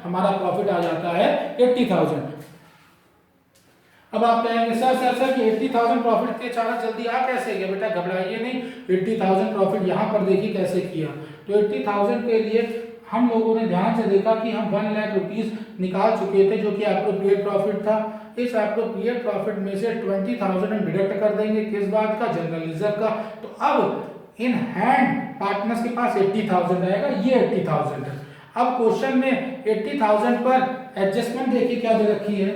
हमारा प्रॉफिट आ जाता है 80,000। अब आप कहेंगे सर कि 80,000 प्रॉफिट के अचानक जल्दी आ कैसे गया? बेटा घबराइए नहीं, 80,000 प्रॉफिट यहाँ पर देखिए कैसे किया। तो 80,000 के लिए हम लोगों ने ध्यान से देखा कि हम 1 लाख रुपीस निकाल चुके थे, जो कि एप्रोप्रिएट प्रॉफिट था। इस एप्रोप्रिएट प्रॉफिट में से 20,000 हम डिडक्ट कर देंगे, किस बात का? जनरल रिजर्व का। तो अब इन हैंड पार्टनर्स के पास 80,000 आएगा, ये 80,000 है। अब क्वेश्चन में 80,000 पर एडजस्टमेंट देखिए क्या दे रखी है,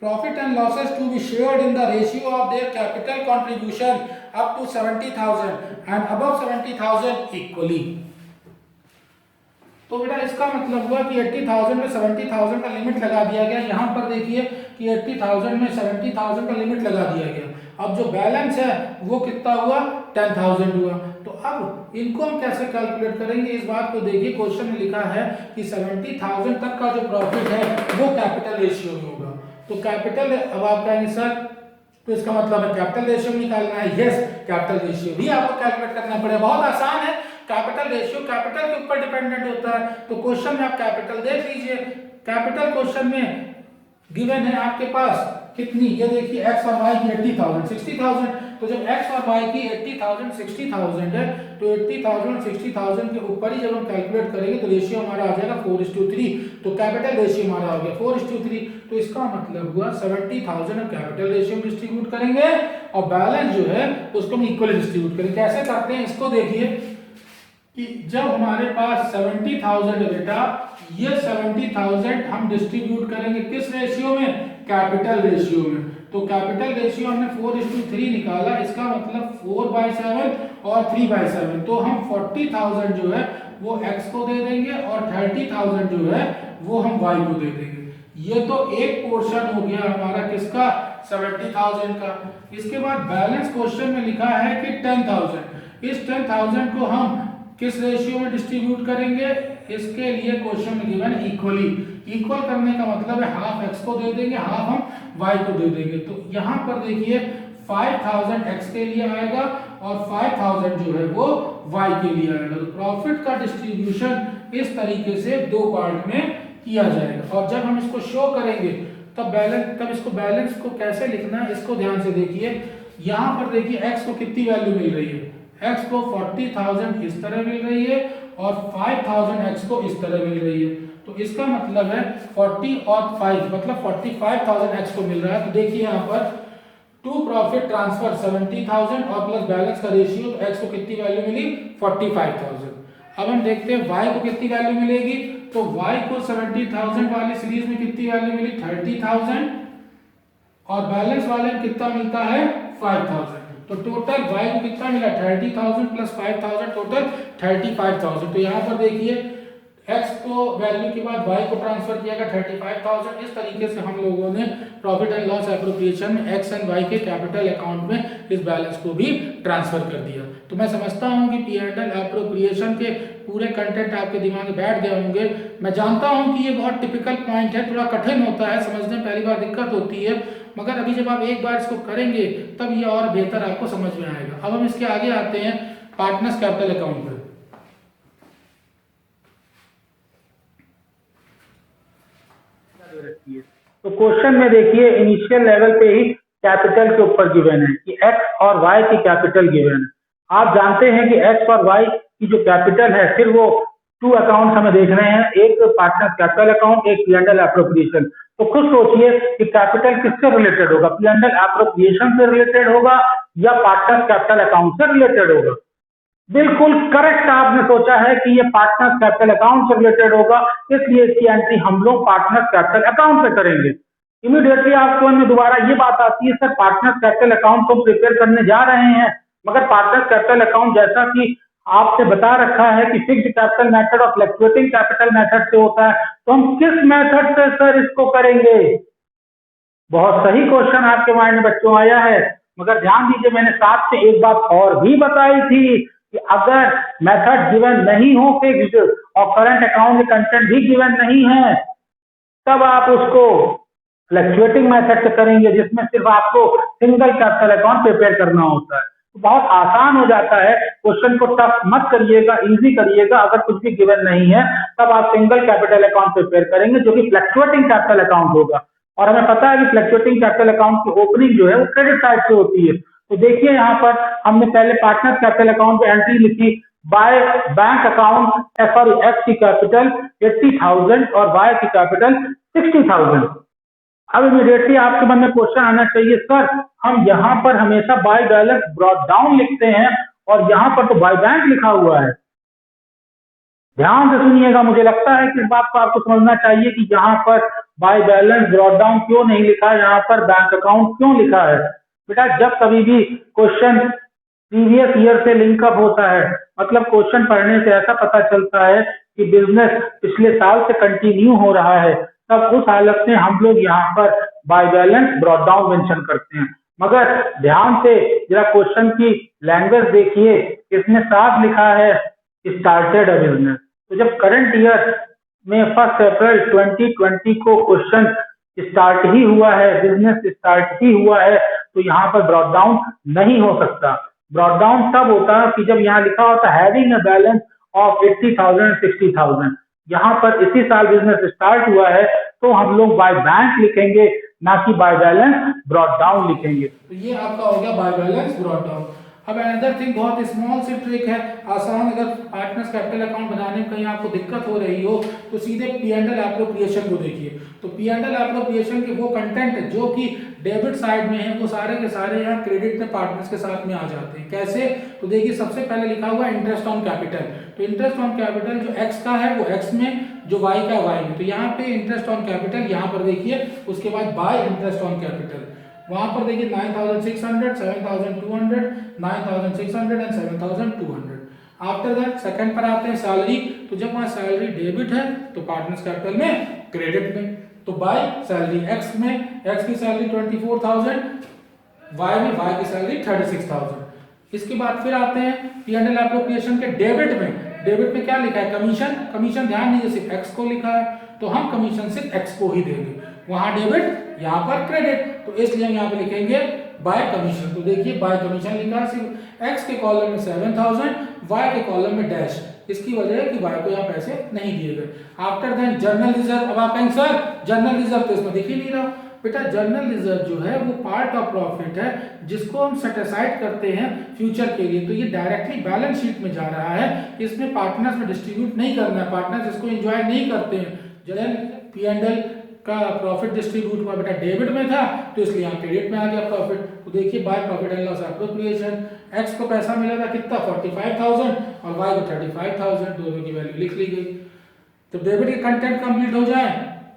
profit and losses to be shared in the ratio of their capital contribution up to 70,000 and above 70,000 equally। तो बेटा इसका मतलब हुआ कि 80,000 में 70,000 का लिमिट लगा दिया गया। यहाँ पर देखिए कि 80,000 में 70,000 का लिमिट लगा दिया गया। अब जो बैलेंस है वो कितना हुआ? 10,000 हुआ। तो अब इनको हम कैसे कैलकुलेट करेंगे, इस बात को देखिए। क्वेश्चन में लिखा है कि 70,000 तक का जो प्रॉफिट है वो कैपिटल रेशियो में होगा। तो कैपिटल, अब आप कहेंगे सर तो इसका मतलब है कैपिटल रेशियो निकालना है। यस, कैपिटल रेशियो भी आपको कैलकुलेट करना पड़ेगा। बहुत आसान है। कैपिटल रेशियो कैपिटल के ऊपर डिपेंडेंट होता है। तो क्वेश्चन में आप कैपिटल देख लीजिए। कैपिटल क्वेश्चन में गिवन है आपके पास कितनी, ये देखिए x और y की 80,000 60,000। तो जब x और y की 80,000 60,000 है तो 80,000 60,000 के ऊपर ही जब हम कैलकुलेट करेंगे तो रेशियो हमारा आ जाएगा 4:3। तो कैपिटल रेशियो हमारा हो गया 4:3। तो इसका मतलब हुआ 70,000 हम कैपिटल रेशियो में डिस्ट्रीब्यूट करेंगे और बैलेंस जो है उसको हम इक्वली डिस्ट्रीब्यूट करेंगे। कैसे करते हैं इसको देखिए कि जब हमारे पास 70,000 है बेटा, ये 70,000 हम डिस्ट्रीब्यूट करेंगे किस रेशियो में? कैपिटल रेशियो में। तो कैपिटल रेशियो हमने 4:3 निकाला, इसका मतलब 4/7 और 3/7। तो हम 40,000 जो है वो x को दे देंगे और 30,000 जो है वो हम y को दे देंगे। ये तो एक पोर्शन हो गया हमारा किसका? 70,000 का। इसके बाद बैलेंस क्वेश्चन में लिखा है कि 10,000। इस 10,000 को हम किस रेशियो में डिस्ट्रीब्यूट करेंगे? इसके लिए क्वेश्चन में गिवन है इक्वली। इक्वल करने का मतलब है हाफ x को दे देंगे, हाफ हम y को दे देंगे। तो यहाँ पर देखिए 5,000 x के लिए आएगा और 5,000 जो है वो y के लिए आएगा। तो प्रॉफिट का डिस्ट्रीब्यूशन इस तरीके से दो पार्ट में किया जाएगा। और जब हम इसको शो करेंगे तब इसको बैलेंस को कैसे लिखना है इसको ध्यान से देखिए। यहाँ पर देखिए x को कितनी वैल्यू मिल रही है? x को 40,000 इस तरह मिल रही है और 5,000 x को इस तरह मिल रही है। तो इसका मतलब है 40 और 5 मतलब 45,000 x को मिल रहा है। तो देखिए यहाँ पर टू प्रॉफिट ट्रांसफर 70,000 और प्लस बैलेंस का रेशियो, तो x को कितनी वैल्यू मिली? 45,000। अब हम देखते हैं y को कितनी वैल्यू मिलेगी। तो y को 70,000 वाली सीरीज में कितनी वैल्यू मिली? 30,000 और बैलेंस वाले में कितना मिलता है? 5,000। तो टोटल y को कितना मिला? 30,000 प्लस 5,000 टोटल 35,000। तो यहाँ पर देखिए x को वैल्यू के बाद y को ट्रांसफर किया गया 35,000। इस तरीके से हम लोगों ने प्रॉफिट एंड लॉस एप्रोप्रिएशन में x एंड y के कैपिटल अकाउंट में इस बैलेंस को भी ट्रांसफर कर दिया। तो मैं समझता हूँ कि P&L एप्रोप्रिएशन के पूरे कंटेंट आपके दिमाग में बैठ गए होंगे। मैं जानता हूँ कि ये बहुत टिपिकल पॉइंट है, थोड़ा कठिन होता है समझने में, पहली बार दिक्कत होती है, मगर अभी जब आप एक बार इसको करेंगे तब ये और बेहतर आपको समझ में आएगा। अब हम इसके आगे आते हैं पार्टनर्स कैपिटल अकाउंट पर। तो क्वेश्चन में देखिए इनिशियल लेवल पे ही कैपिटल के ऊपर गिवन है कि x और y की कैपिटल गिवन है। आप जानते हैं कि x और y की जो कैपिटल है फिर वो टू अकाउंट हमें देखने हैं, एक पार्टनर कैपिटल अकाउंट, एक P&L एप्रोप्रिएशन। तो खुद सोचिए कि कैपिटल किससे रिलेटेड होगा? P&L एप्रोप्रिएशन से रिलेटेड होगा या पार्टनर कैपिटल अकाउंट से रिलेटेड होगा? बिल्कुल करेक्ट आपने सोचा है कि ये पार्टनर कैपिटल अकाउंट से रिलेटेड होगा, इसलिए इसकी एंट्री हम लोग पार्टनर कैपिटल अकाउंट से करेंगे। इमीडिएटली आपके मन में दोबारा ये बात आती है सर पार्टनर कैपिटल अकाउंट को प्रिपेयर करने जा रहे हैं, मगर पार्टनर कैपिटल अकाउंट जैसा कि आपसे बता रखा है कि फिक्स्ड कैपिटल मेथड और फ्लक्चुएटिंग कैपिटल मेथड से होता है, तो हम किस मेथड से सर इसको करेंगे? बहुत सही क्वेश्चन आपके माइंड में बच्चों आया है, मगर ध्यान दीजिए मैंने साथ से एक बात और भी बताई थी कि अगर मेथड गिवन नहीं हो फिक्स्ड और करंट अकाउंट के कंटेंट भी गिवन नहीं है तब आप उसको फ्लक्चुएटिंग मेथड से करेंगे जिसमें सिर्फ आपको सिंगल कैपिटल अकाउंट प्रिपेयर करना होता है। तो बहुत आसान हो जाता है। क्वेश्चन को टफ मत करिएगा, इजी करिएगा। अगर कुछ भी गिवन नहीं है तब आप सिंगल कैपिटल अकाउंट प्रिपेयर करेंगे जो कि फ्लक्चुएटिंग कैपिटल अकाउंट होगा। और हमें पता है कि फ्लक्चुएटिंग कैपिटल अकाउंट की ओपनिंग जो है वो क्रेडिट साइड से होती है। तो देखिए यहाँ पर हमने पहले पार्टनर कैपिटल अकाउंट पे एंट्री लिखी, by bank account sorry x की कैपिटल 80,000 और वाई की कैपिटल 60,000। अब इमीडिएटली आपके मन में क्वेश्चन आना चाहिए, सर हम यहाँ पर हमेशा बाय बैलेंस ब्रॉट डाउन लिखते हैं और यहाँ पर तो बाय बैंक लिखा हुआ है। ध्यान से सुनिएगा, मुझे लगता है कि इस बात को आपको समझना चाहिए कि यहाँ पर बाय बैलेंस ब्रॉट डाउन क्यों नहीं लिखा है, यहाँ पर बैंक अकाउंट क्यों लिखा है। बेटा जब कभी भी क्वेश्चन प्रीवियस ईयर से लिंकअप होता है, मतलब क्वेश्चन पढ़ने से ऐसा पता चलता है कि बिजनेस पिछले साल से कंटिन्यू हो रहा है, तब उस हालत में हम लोग यहाँ पर by balance brought down mention करते हैं। मगर ध्यान से जरा क्वेश्चन की लैंग्वेज देखिए, इसमें साफ लिखा है स्टार्टेड अ बिजनेस। तो जब करंट ईयर में 1 अप्रैल 2020 को क्वेश्चन स्टार्ट ही हुआ है, बिजनेस स्टार्ट ही हुआ है, तो यहाँ पर ब्रॉट डाउन नहीं हो सकता। ब्रॉट डाउन तब होता है कि जब यहाँ लिखा होता है हैविंग अ बैलेंस ऑफ 80,000 60,000। यहाँ पर इसी साल बिजनेस स्टार्ट हुआ है तो हम लोग बाय बैंक लिखेंगे, ना कि बाय बैलेंस ब्रॉट डाउन लिखेंगे। तो ये आपका हो गया बाय बैलेंस ब्रॉट डाउन। अब अनदर थिंग, बहुत स्मॉल सी ट्रिक है, आसान। अगर पार्टनर्स कैपिटल अकाउंट बनाने में कहीं आपको दिक्कत हो रही हो तो सीधे P&L एप्रोप्रिएशन को देखिए। तो P&L एप्रोप्रिएशन के वो कंटेंट जो कि डेबिट साइड में है वो सारे के सारे यहाँ क्रेडिट में पार्टनर्स के साथ में आ जाते हैं। कैसे? तो देखिए सबसे पहले लिखा हुआ है इंटरेस्ट ऑन कैपिटल। तो इंटरेस्ट ऑन कैपिटल जो एक्स का है वो एक्स में, जो वाई का वाई में। तो यहाँ पे इंटरेस्ट ऑन कैपिटल यहाँ पर देखिए, उसके बाद बाय इंटरेस्ट ऑन कैपिटल वहां पर देखिए 9,600, 7,200, 9,600 एंड 7,200। आफ्टर दैट सेकंड पर आते हैं सैलरी। तो जब वहां सैलरी डेबिट है तो पार्टनर्स कैपिटल में क्रेडिट में, तो बाय सैलरी एक्स में, एक्स की सैलरी 24,000, वाई में, वाई की सैलरी 36,000। इसके बाद फिर आते हैं P&L एप्रोप्रिएशन के डेबिट में। डेबिट में क्या लिखा है? कमीशन। कमीशन ध्यान दीजिए सिर्फ एक्स को लिखा है, तो हम कमीशन सिर्फ एक्स को ही देंगे। वहां डेबिट, यहाँ पर क्रेडिट, तो इसलिए हम यहाँ पे लिखेंगे बाय कमीशन। तो देखिए बाय कमीशन लिखा है सिर्फ एक्स के कॉलम में 7,000, वाई के कॉलम में डैश। इसकी वजह है कि वाई को यहाँ पैसे नहीं दिए गए। After then general reserve. अब आप कहेंगे सर जर्नल रिजर्व तो इसमें दिख ही नहीं रहा। बेटा जर्नल रिजर्व जो है वो पार्ट ऑफ प्रॉफिट है जिसको हम सेट असाइड करते हैं फ्यूचर के लिए। तो ये डायरेक्टली बैलेंस शीट में जा रहा है, इसमें पार्टनर्स में डिस्ट्रीब्यूट नहीं करना है, पार्टनर्स इसको एंजॉय नहीं करते हैं। जब P&L का प्रॉफिट डिस्ट्रीब्यूट हुआ बेटा डेबिट में था तो इसलिए यहाँ क्रेडिट में आ गया प्रॉफिट। तो देखिए by profit and loss appropriation, x को पैसा मिला था कितना 45,000 और वाई को 35,000, दोनों की वैल्यू लिख ली गई। तो डेबिट के कंटेंट कंप्लीट हो जाए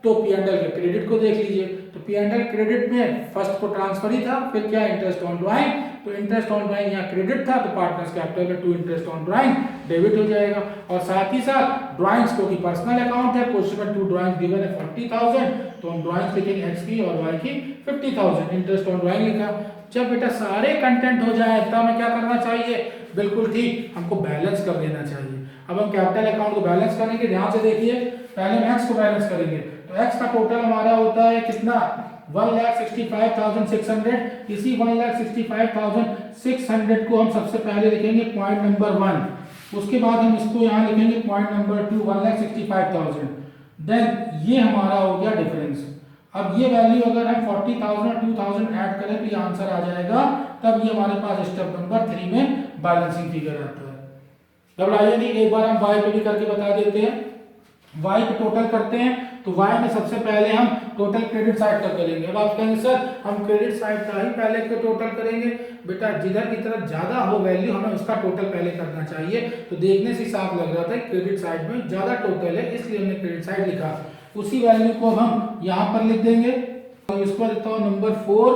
तो P&L के क्रेडिट को देख लीजिए। तो P&L क्रेडिट में फर्स्ट को ट्रांसफर ही था, फिर क्या इंटरेस्ट ऑन ड्राइंग। तो इंटरेस्ट ऑन ड्राइंग यहाँ क्रेडिट था, तो पार्टनर्स कैपिटल में to interest on drawing debit हो जाएगा। और साथ ही साथ ड्राइंग्स को की पर्सनल अकाउंट है, क्वेश्चन 2 ड्राइंग्स गिवन है 40,000, तो हम ड्राइंग्स लिखेंगे एक्स की और वाई की 50,000, इंटरेस्ट ऑन ड्राइंग लिखा। जब बेटा सारे कंटेंट हो जाए तब हमें क्या करना चाहिए? बिल्कुल ठीक, हमको बैलेंस कर देना चाहिए। अब हम कैपिटल अकाउंट को बैलेंस करेंगे, ध्यान से देखिए। पहले हम एक्स को बैलेंस करेंगे, तो एक्स का टोटल हमारा होता है कितना 1,65,600। इसी 1,65,600 को हम सबसे पहले लिखेंगे पॉइंट नंबर 1, उसके बाद हम इसको यहाँ लिखेंगे पॉइंट नंबर 2 1,65,000। देन ये हमारा हो गया डिफरेंस। अब ये वैल्यू अगर हम 40,000 और 2,000 ऐड करें तो ये आंसर आ जाएगा, तब ये हमारे पास स्टेप नंबर 3 में बैलेंसिंग फिगर आता है। घबराइए नहीं, एक बार हम वाई पे भी करके बता देते हैं। वाई को टोटल करते हैं तो वाई में सबसे पहले हम टोटल क्रेडिट साइड का करेंगे। अब आप कहेंगे सर हम क्रेडिट साइड का ही पहले के टोटल करेंगे। बेटा जिधर की तरफ ज्यादा हो वैल्यू हमें उसका टोटल पहले करना चाहिए। तो देखने से साफ लग रहा था क्रेडिट साइड में ज्यादा टोटल है, इसलिए हमने क्रेडिट साइड लिखा। उसी वैल्यू को हम यहाँ पर लिख देंगे। तो इसको देता हूँ नंबर 4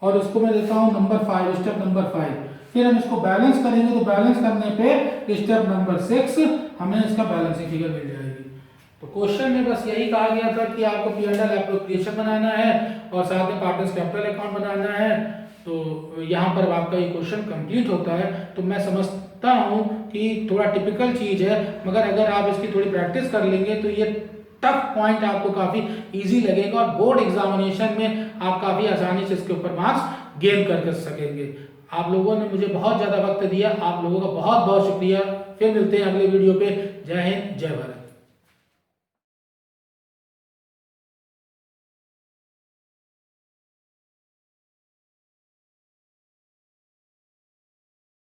और उसको मैं देता हूँ नंबर 5, स्टेप नंबर 5। फिर हम इसको बैलेंस करेंगे, तो बैलेंस करने पे स्टेप नंबर 6 हमें इसका बैलेंसिंग फिगर मिल जाएगी। तो क्वेश्चन में बस यही कहा गया था कि आपको P&L एप्रोप्रिएशन बनाना है और साथ में पार्टनर्स कैपिटल अकाउंट बनाना है। तो यहाँ पर आपका ये क्वेश्चन कंप्लीट होता है। तो मैं समझता हूँ कि थोड़ा टिपिकल चीज है, मगर अगर आप इसकी थोड़ी प्रैक्टिस कर लेंगे तो ये टफ पॉइंट आपको काफी इजी लगेगा और बोर्ड एग्जामिनेशन में आप काफी आसानी से इसके ऊपर मार्क्स गेन कर सकेंगे। आप लोगों ने मुझे बहुत ज्यादा वक्त दिया, आप लोगों का बहुत बहुत शुक्रिया। फिर मिलते हैं अगले वीडियो पे। जय हिंद, जय भारत।